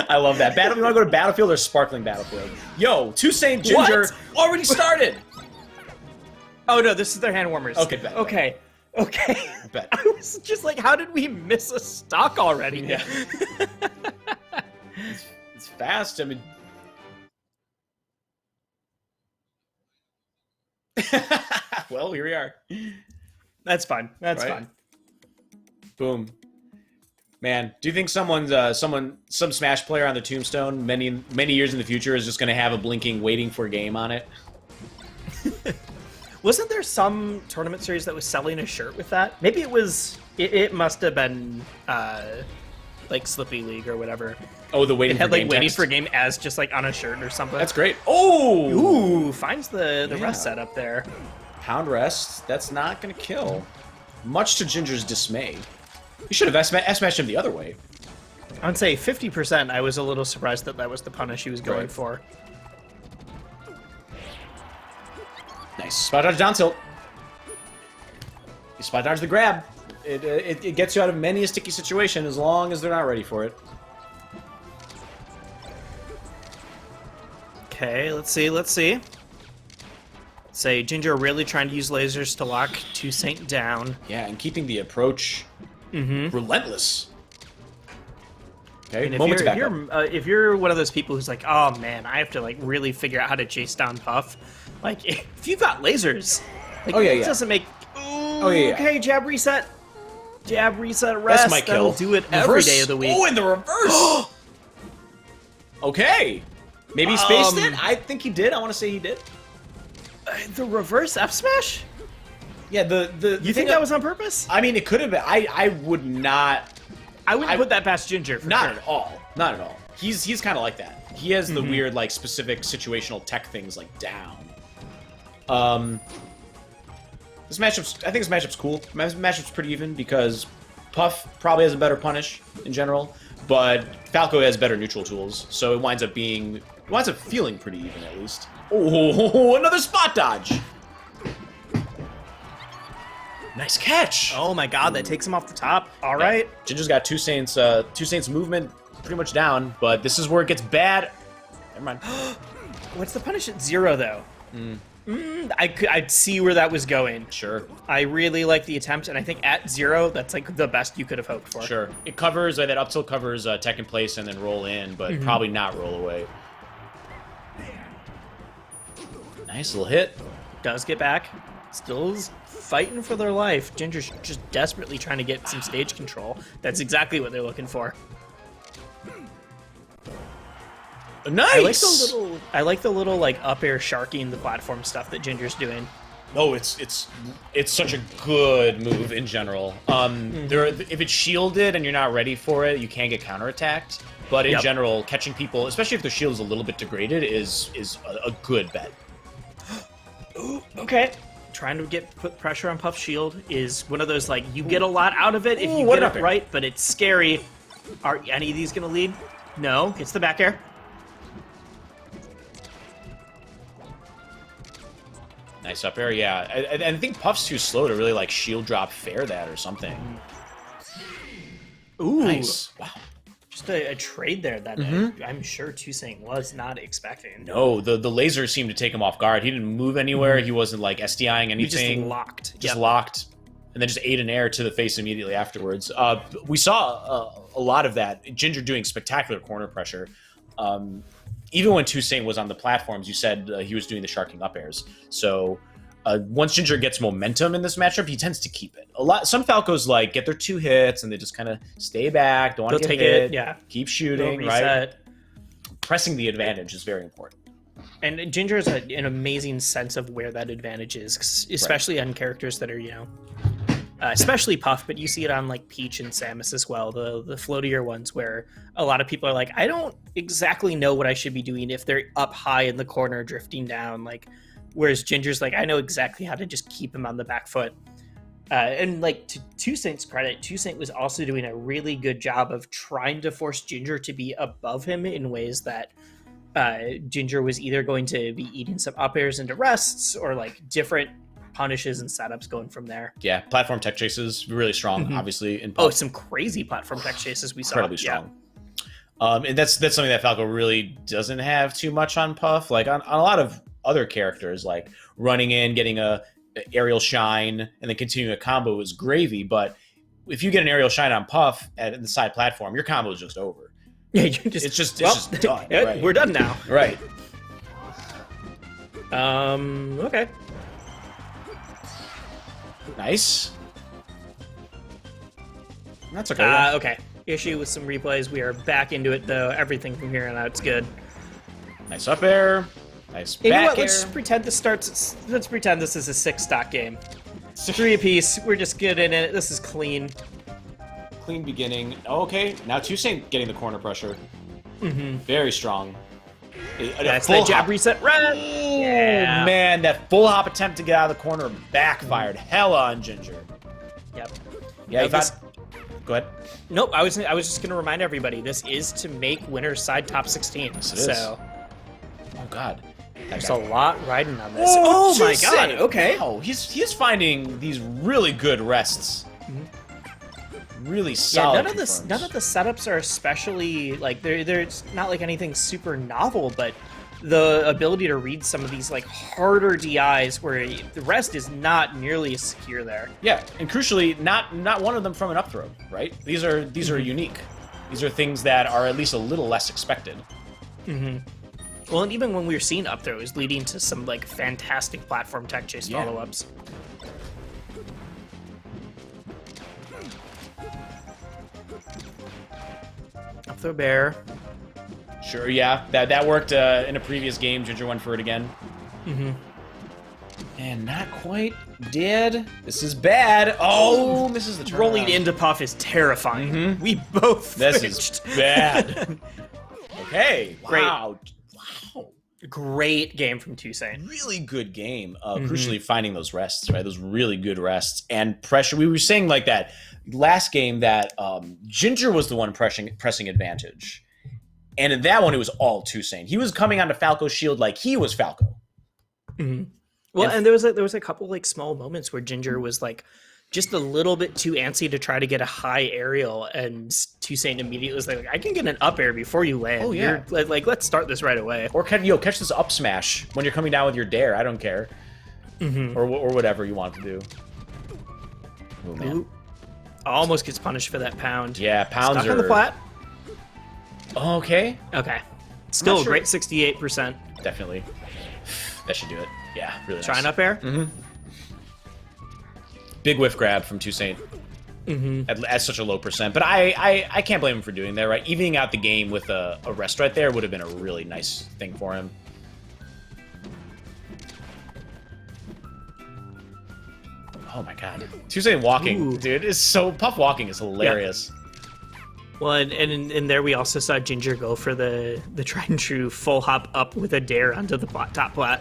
I love that. You want to go to Battlefield or Sparkling Battlefield? Yo, 2saint Ginger already started. Oh no, this is their hand warmers. Okay, bet. Okay. Bet. I was just like, how did we miss a stock already? Yeah. It's fast. I mean, well, here we are. That's fine. That's fine. Boom. Man, do you think some Smash player on the tombstone many years in the future is just going to have a blinking waiting for game on it? Wasn't there some tournament series that was selling a shirt with that? Maybe it was. It must have been like Slippy League or whatever. Oh, the waiting. It had for like game waiting text. for game as just like on a shirt or something. That's great. Oh, ooh, finds the rest setup there. Pound rest. That's not going to kill. Much to Ginger's dismay. You should have S-smashed him the other way. I'd say 50%. I was a little surprised that was the punish he was going for. Nice. Spot dodge down tilt. You spot dodge the grab. It gets you out of many a sticky situation as long as they're not ready for it. Okay, let's see. Say Ginger really trying to use lasers to lock 2saint down. Yeah, and keeping the approach relentless. Okay, And moment to back up. if you're one of those people who's like, oh man, I have to like really figure out how to chase down Puff. Like, if you've got lasers, like, it doesn't make. Ooh, okay, jab reset, rest. That's my kill. That'll do it every day of the week. Oh, in the reverse. Okay, maybe he spaced it. I think he did. I want to say he did. The reverse F smash? Yeah, You think that was on purpose? I mean, it could have been. I would not. I wouldn't put that past Ginger. For Not sure. at all. Not at all. He's kind of like that. He has the weird, like, specific situational tech things, like, down. This matchup's... I think this matchup's cool. This matchup's pretty even because Puff probably has a better punish in general, but Falco has better neutral tools, so it winds up feeling pretty even, at least. Oh, another spot dodge! Nice catch! Oh my god, that takes him off the top. All right. Ginger's got 2saint's movement pretty much down, but this is where it gets bad. Never mind. What's the punish at 0 though? I'd see where that was going. Sure. I really like the attempt, and I think at 0, that's like the best you could have hoped for. Sure. It covers, that up tilt covers tech in place and then roll in, but probably not roll away. Nice little hit. Does get back. Still fighting for their life. Ginger's just desperately trying to get some stage control. That's exactly what they're looking for. Nice! I like the little like up air sharking the platform stuff that Ginger's doing. Oh, it's such a good move in general. If it's shielded and you're not ready for it, you can get counterattacked. But in general, catching people, especially if their shield is a little bit degraded, is a good bet. Ooh, okay. Trying to put pressure on Puff's shield is one of those, like, you get a lot out of it if you get it right, but it's scary. Are any of these going to lead? No. Gets the back air. Nice up air, yeah. I think Puff's too slow to really, like, shield drop fair that or something. Ooh. Nice. Wow. Just a trade there that I'm sure 2saint was not expecting. No, the laser seemed to take him off guard. He didn't move anywhere. He wasn't, like, SDIing anything. He just locked. Just locked. And then just ate an air to the face immediately afterwards. We saw a lot of that. Ginger doing spectacular corner pressure. Even when 2saint was on the platforms, you said he was doing the sharking up airs. So once Ginger gets momentum in this matchup, he tends to keep it. Some Falcos like get their 2 hits and they just kind of stay back, don't want to get hit, keep shooting, right? Pressing the advantage is very important. And Ginger has an amazing sense of where that advantage is, especially on characters that are, especially Puff, but you see it on like Peach and Samus as well, the floatier ones where a lot of people are like, I don't exactly know what I should be doing if they're up high in the corner drifting down, like, whereas Ginger's like, I know exactly how to just keep him on the back foot. And like, to 2saint's credit, 2saint was also doing a really good job of trying to force Ginger to be above him in ways that Ginger was either going to be eating some up airs into rests or like different punishes and setups going from there. Yeah, platform tech chases really strong, obviously. In Puff. Some crazy platform tech chases we saw. Incredibly strong. And that's something that Falco really doesn't have too much on Puff. Like on a lot of other characters, like running in, getting a aerial shine, and then continuing a combo is gravy. But if you get an aerial shine on Puff at the side platform, your combo is just over. Yeah, it's just done. Right. We're done now. Right. Okay. Nice. That's okay. Okay. Issue with some replays. We are back into it though. Everything from here on out is good. Nice up air. Nice You know back what? air. Let's pretend this is a 6 stock game. 3 apiece. We're just good in it. This is clean. Clean beginning. Okay, now 2saint getting the corner pressure. Mm-hmm. Very strong. That's the jab reset run. Yeah. Man, that full hop attempt to get out of the corner backfired hella on Ginger. Yep. Yeah, go ahead. Nope, I was just gonna remind everybody, this is to make winners side top 16. Yes, it is. So Oh god. there's a lot riding on this. Oh my god, okay. Wow, he's finding these really good rests. Really solid. Yeah, none of the setups are especially like they're not like anything super novel, but the ability to read some of these like harder DIs where the rest is not nearly as secure there. Yeah, and crucially, not one of them from an up throw, right? These are unique. These are things that are at least a little less expected. Mm-hmm. Well, and even when we were seeing up throws leading to some like fantastic platform tech chase follow-ups. Up throw bear. Sure, yeah. That worked in a previous game. Ginger went for it again. Mm-hmm. And not quite did. This is bad. Oh, misses the turn. Rolling into Puff is terrifying. Mm-hmm. We both This flinched. is bad. Okay. Great. Wow. Great game from 2saint. Really good game. Crucially finding those rests, right? Those really good rests and pressure. We were saying like that last game that Ginger was the one pressing advantage. And in that one, it was all 2saint. He was coming onto Falco's shield like he was Falco. Mm-hmm. Well, and there was a couple like small moments where Ginger was like just a little bit too antsy to try to get a high aerial, and 2saint immediately was like, "I can get an up air before you land. Oh yeah, like let's start this right away." Or catch this up smash when you're coming down with your dare. I don't care, or whatever you want to do. Oh man, Ooh. Almost gets punished for that pound. Yeah, pounds Stuck on the flat. Okay. Okay. Still a great 68%. Definitely. That should do it. Yeah, really nice. Try an up air? Mm-hmm. Big whiff grab from 2saint at such a low percent. But I can't blame him for doing that, right? Evening out the game with a rest right there would have been a really nice thing for him. Oh my god. 2saint walking, dude, is so... Puff walking is hilarious. Yeah. Well, and there we also saw Ginger go for the tried and true full hop up with a dare onto the top plat.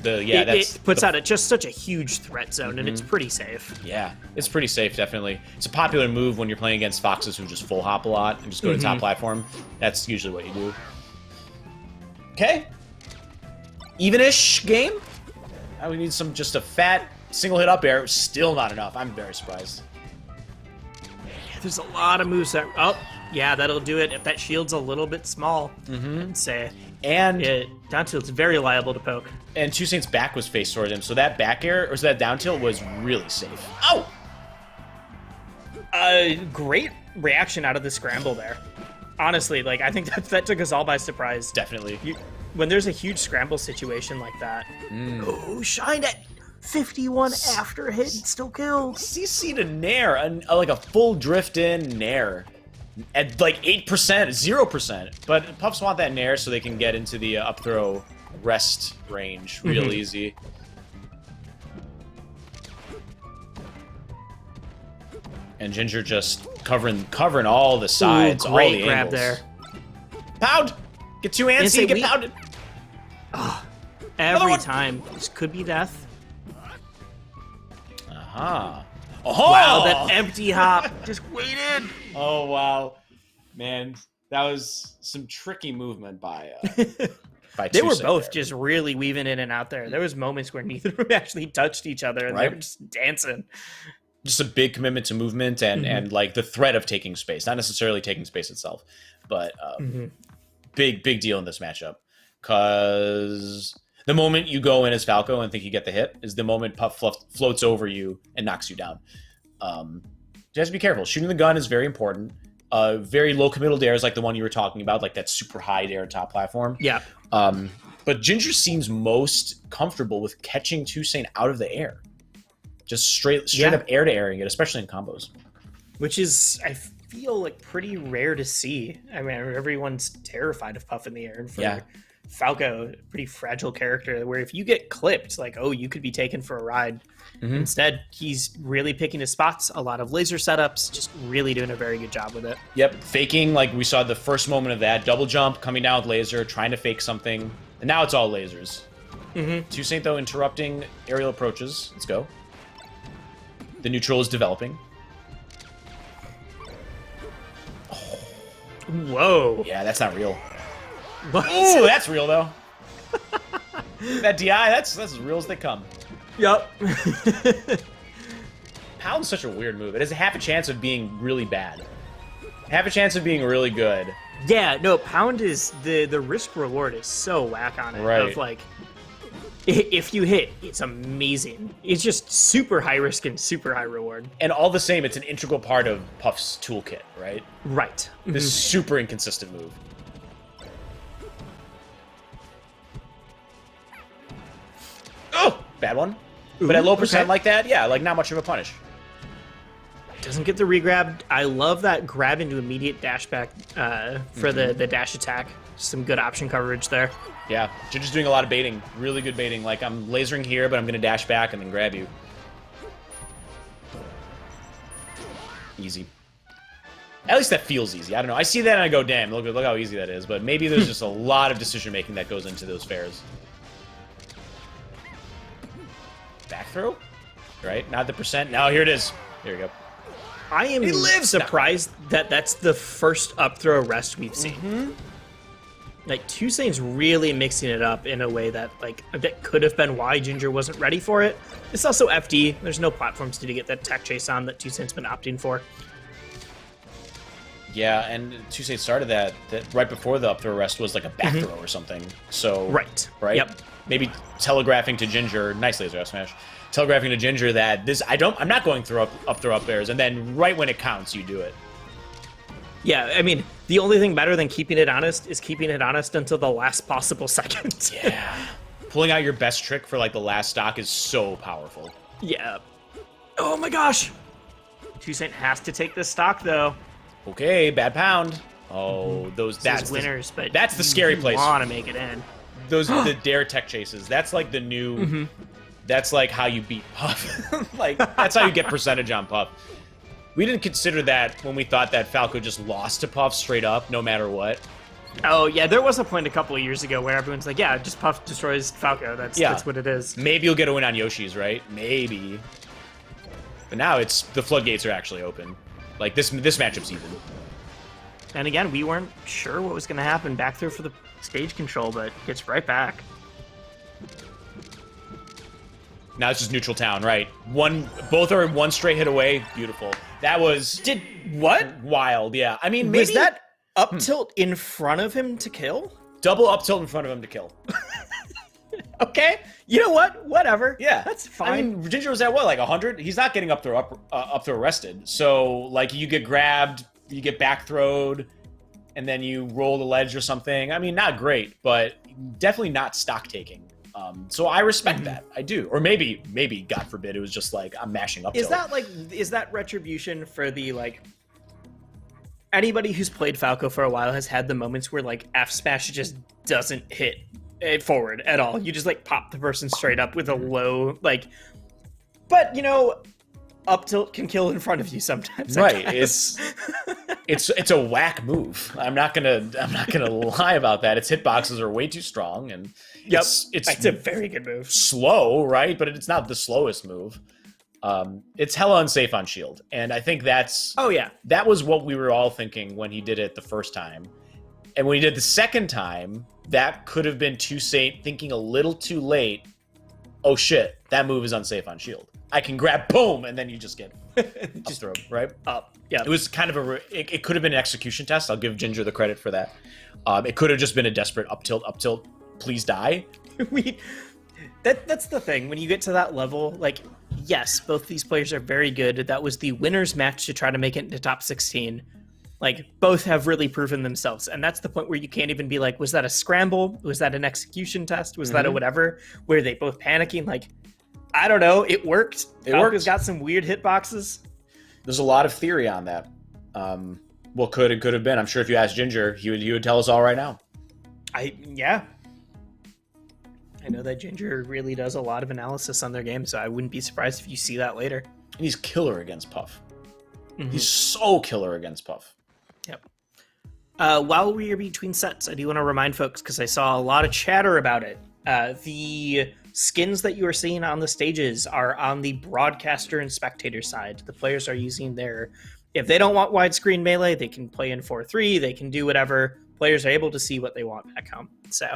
It puts out just such a huge threat zone, and it's pretty safe. Yeah, it's pretty safe, definitely. It's a popular move when you're playing against foxes who just full hop a lot and just go to top platform. That's usually what you do. Okay. Even-ish game. Now we need just a fat single hit up air. Still not enough. I'm very surprised. There's a lot of moves that... Oh, yeah, that'll do it. If that shield's a little bit small, I'd say. And down tilt's very liable to poke. And 2saint's back was faced towards him, so that back air, or so that down tilt was really safe. Oh! Great reaction out of the scramble there. Honestly, like, I think that took us all by surprise. Definitely. When there's a huge scramble situation like that. Oh, shined at 51 after hit and still killed. CC to Nair, like a full drift in Nair. At like 8%, 0%. But Puffs want that Nair so they can get into the up throw rest range real easy. And Ginger just covering all the sides, all the grab angles. there. Pound! Get too antsy, get pounded. Every time. This could be death. Oh! Wow, that empty hop just waited. Oh wow, man, that was some tricky movement by. They were both just really weaving in and out there. There was moments where neither of them actually touched each other, and they were just dancing. just a big commitment to movement and like the threat of taking space, not necessarily taking space itself, but big deal in this matchup, because the moment you go in as Falco and think you get the hit is the moment Puff floats over you and knocks you down. You have to be careful. Shooting the gun is very important. Very low committal dares like the one you were talking about, like that super high dare top platform. Yeah. But Ginger seems most comfortable with catching 2saint out of the air. Just straight up air to airing it, especially in combos. Which is, I feel like, pretty rare to see. I mean, everyone's terrified of Puff in the air. And for Falco, a pretty fragile character, where if you get clipped, like, oh, you could be taken for a ride. Instead, he's really picking his spots, a lot of laser setups, just really doing a very good job with it. Yep, faking, like we saw the first moment of that, double jump, coming down with laser, trying to fake something, and now it's all lasers. 2saint, though, interrupting aerial approaches. Let's go. The neutral is developing. Whoa. Yeah, that's not real. What? Ooh, that's real, though. That DI, that's as real as they come. Yep. Pound's such a weird move. It has a half a chance of being really bad. Half a chance of being really good. Yeah, no, Pound is, the risk reward is so whack on it. Right. Of like, if you hit, it's amazing. It's just super high risk and super high reward. And all the same, it's an integral part of Puff's toolkit, right? Right. This super inconsistent move. Oh, bad one. But at low percent like that, yeah, like not much of a punish. Doesn't get the regrab. I love that grab into immediate dash back for the dash attack. Some good option coverage there. Yeah, Ginger's doing a lot of baiting. Really good baiting. Like, I'm lasering here, but I'm going to dash back and then grab you. Easy. At least that feels easy. I don't know. I see that and I go, damn, look how easy that is. But maybe there's just a lot of decision-making that goes into those fairs. Back throw? Right? Not the percent. Now here it is. There you go. I am surprised that that's the first up throw rest we've seen. Like, 2saint's really mixing it up in a way that, like, that could have been why Ginger wasn't ready for it. It's also FD. There's no platforms to get that tech chase on that 2saint's been opting for. Yeah, and 2saint started that right before the up throw rest was like a back throw or something. So Right? Yep. Maybe telegraphing to Ginger, nice laser F smash. Telegraphing to Ginger that I'm not going through up throw up airs, and then right when it counts, you do it. Yeah, I mean, the only thing better than keeping it honest is keeping it honest until the last possible second. Yeah. Pulling out your best trick for like the last stock is so powerful. Yeah. Oh my gosh. 2saint has to take this stock though. Okay, bad pound. Oh, that's winners, but that's the scary place. Want to make it in. Those the dare tech chases. That's like the new. That's like how you beat Puff. Like that's how you get percentage on Puff. We didn't consider that when we thought that Falco just lost to Puff straight up, no matter what. Oh yeah, there was a point a couple of years ago where everyone's like, yeah, just Puff destroys Falco. That's what it is. Maybe you'll get a win on Yoshi's, right? Maybe. But now it's the floodgates are actually open. Like this matchup's even. And again, we weren't sure what was going to happen back there for the stage control, but gets right back. Now it's just neutral town, right? Both are one straight hit away. Beautiful. That was what? Wild, yeah. I mean, maybe was that up tilt in front of him to kill? Double up tilt in front of him to kill. Okay. You know what? Whatever. Yeah, that's fine. I mean, Ginger was at what, like 100? He's not getting up throw arrested. So like you get grabbed, you get back throwed, and then you roll the ledge or something. I mean, not great, but definitely not stock taking. So I respect that. I do. Or maybe, God forbid, it was just like I'm mashing up. Is that retribution for the like? Anybody who's played Falco for a while has had the moments where like F smash just doesn't hit it forward at all. You just like pop the person straight up with a low like. But you know, up tilt can kill in front of you sometimes. Right. It's a whack move. I'm not gonna lie about that. Its hitboxes are way too strong, and it's a very good move. Slow, right? But it's not the slowest move. It's hella unsafe on shield, and I think that's that was what we were all thinking when he did it the first time, and when he did the second time, that could have been 2saint thinking a little too late. Oh shit, that move is unsafe on shield. I can grab boom, and then you just get Just throw, right? Up. Yeah. It was kind of it could have been an execution test. I'll give Ginger the credit for that. It could have just been a desperate up tilt, please die. That's the thing. When you get to that level, like, yes, both these players are very good. That was the winner's match to try to make it into top 16. Like, both have really proven themselves. And that's the point where you can't even be like, was that a scramble? Was that an execution test? Was that a whatever? Where they both panicking? Like, I don't know. It worked. Falco's got some weird hitboxes. There's a lot of theory on that. What could and could have been. I'm sure if you asked Ginger, he would tell us all right now. Yeah. I know that Ginger really does a lot of analysis on their game, so I wouldn't be surprised if you see that later. And he's killer against Puff. He's so killer against Puff. Yep. While we are between sets, I do want to remind folks, because I saw a lot of chatter about it. The skins that you are seeing on the stages are on the broadcaster and spectator side. The players are using if they don't want widescreen melee, they can play in 4:3, they can do whatever. Players are able to see what they want back home. So,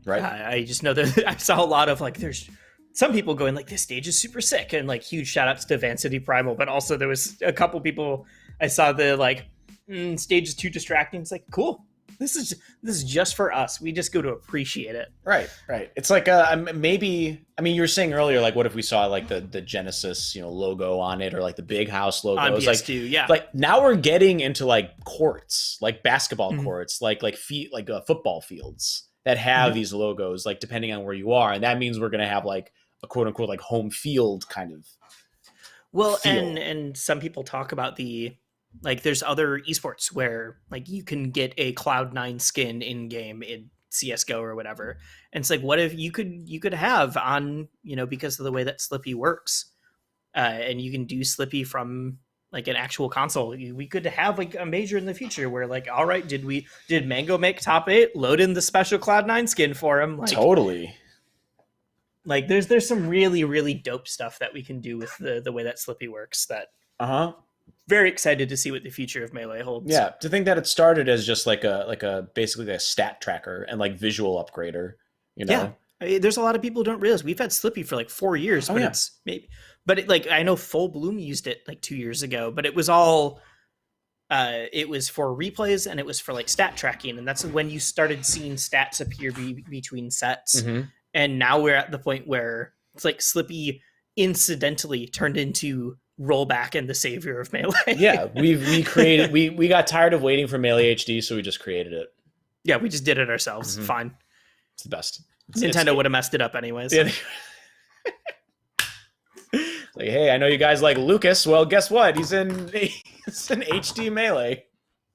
right. I just know that I saw a lot of there's some people going like, this stage is super sick, and huge shout outs to Vancity Primal, but also there was a couple people I saw stage is too distracting. It's like, cool. This is just for us. We just go to appreciate it. Right. It's like maybe. I mean, you were saying earlier, what if we saw the Genesis, logo on it, or the Big House logo? On PS2, yeah. Now we're getting into courts, basketball courts, football fields that have these logos, depending on where you are, and that means we're gonna have a quote unquote home field kind of. Well, feel. and some people talk about there's other esports where you can get a Cloud9 skin in game in CS:GO or whatever, and it's what if you could have on because of the way that Slippy works, and you can do Slippy from an actual console. We could have a major in the future where all right, did Mango make top 8? Load in the special Cloud9 skin for him. Totally. There's some really, really dope stuff that we can do with the way that Slippy works. That very excited to see what the future of Melee holds. Yeah, to think that it started as just basically a stat tracker and visual upgrader. Yeah, there's a lot of people who don't realize we've had Slippy for 4 years, but it's maybe. But I know Full Bloom used it 2 years ago, but it was all. It was for replays and it was for stat tracking, and that's when you started seeing stats appear between sets. And now we're at the point where it's Slippy incidentally turned into Rollback and the savior of Melee. Yeah, we got tired of waiting for Melee HD, so we just created it. Yeah, we just did it ourselves. Fine. It's the best. Nintendo would have messed it up anyways. Yeah. Hey, I know you guys like Lucas. Well, guess what? He's in HD Melee.